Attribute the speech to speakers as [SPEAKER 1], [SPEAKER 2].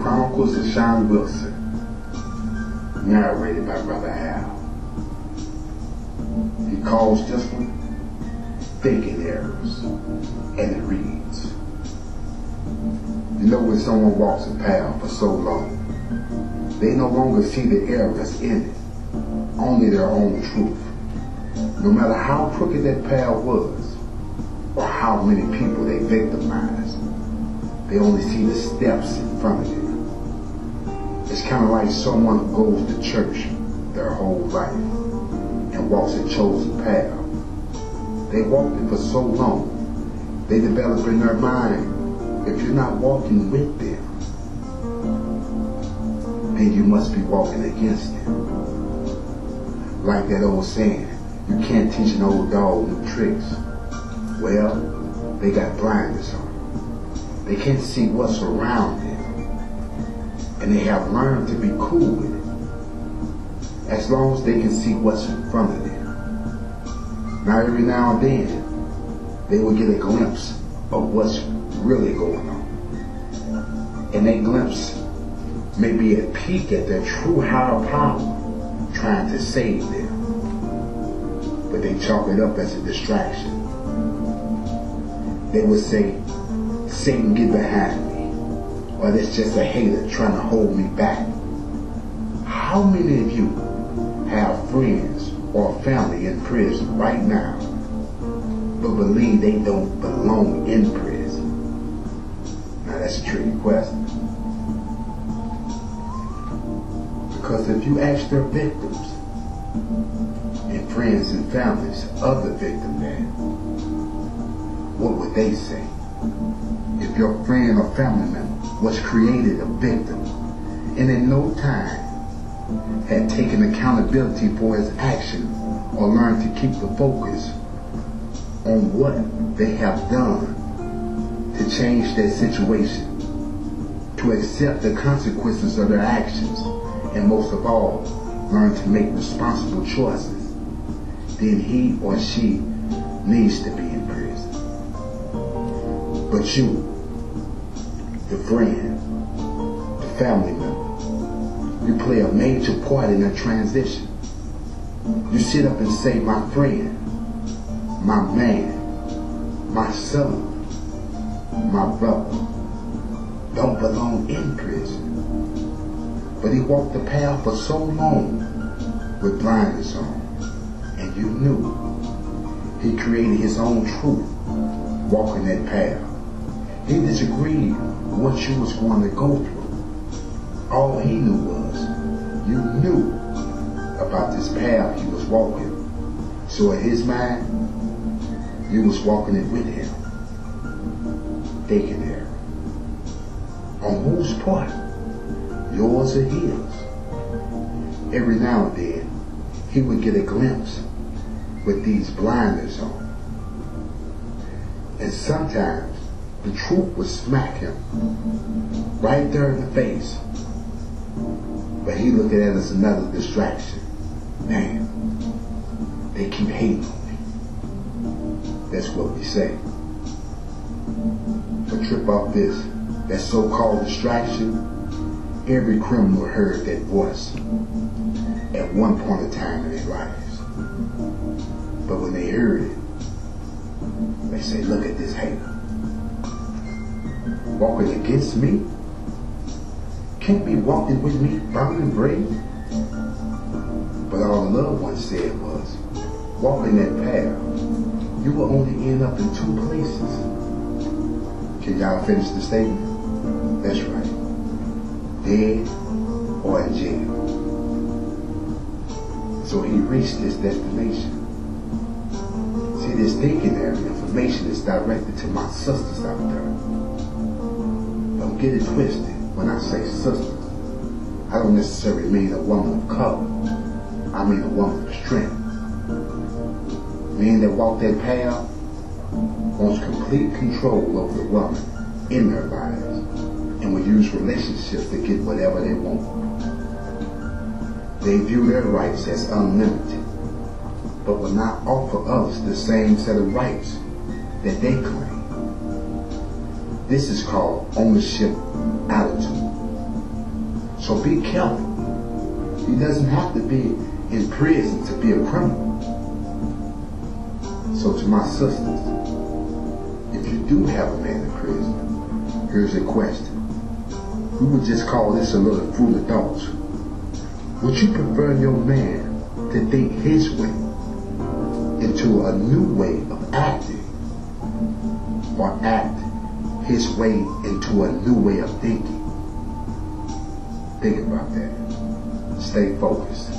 [SPEAKER 1] Chronicles of Sean Wilson, narrated by Brother Al. He calls this one Thinking Errors, and it reads, you know, when someone walks a path for so long, they no longer see the errors in it, only their own truth. No matter how crooked that path was, or how many people they victimized, they only see the steps in front of them. It's kind of like someone who goes to church their whole life and walks a chosen path. They walked it for so long, they develop in their mind, if you're not walking with them, then you must be walking against them. Like that old saying, you can't teach an old dog new tricks. Well, they got blinders on. They can't see what's around them. And they have learned to be cool with it, as long as they can see what's in front of them. Now every now and then, they will get a glimpse of what's really going on. And that glimpse may be a peek at their true higher power trying to save them. But they chalk it up as a distraction. They would say, Satan, get behind me, or that's just a hater trying to hold me back. How many of you have friends or family in prison right now, but believe they don't belong in prison? Now that's a tricky question. Because if you ask their victims and friends and families of the victim then, what would they say? If your friend or family member was created a victim and in no time had taken accountability for his action or learned to keep the focus on what they have done to change their situation, to accept the consequences of their actions, and most of all, learn to make responsible choices, then he or she needs to be in prison. But you, the friend, the family member, you play a major part in that transition. You sit up and say, my friend, my man, my son, my brother, don't belong in prison. But he walked the path for so long with blinders on, and you knew he created his own truth walking that path. He disagreed with what you was going to go through. All he knew was you knew about this path he was walking. So in his mind, you was walking it with him. Thinking there. On whose part? Yours or his? Every now and then, he would get a glimpse with these blinders on. And sometimes, the truth would smack him right there in the face. But he looked at it as another distraction. Man, they keep hating on me. That's what we say. But trip off this, that so-called distraction, every criminal heard that voice at one point in time in their lives. But when they heard it, they say, look at this hater. Walking against me? Can't be walking with me, burning brave. But all the loved ones said was, walking that path, you will only end up in two places. Can y'all finish the statement? That's right. Dead or in jail. So he reached his destination. See, this thinking area information is directed to my sisters out there. Don't get it twisted when I say sisters. I don't necessarily mean a woman of color. I mean a woman of strength. Men that walk that path wants complete control over the woman in their lives and will use relationships to get whatever they want. They view their rights as unlimited, but will not offer others the same set of rights that they claim. This is called ownership attitude. So be careful. He doesn't have to be in prison to be a criminal. So to my sisters, if you do have a man in prison, here's a question. We would just call this a little fool adults. Would you prefer your man to think his way into a new way of acting, or act his way into a new way of thinking? Think about that. Stay focused.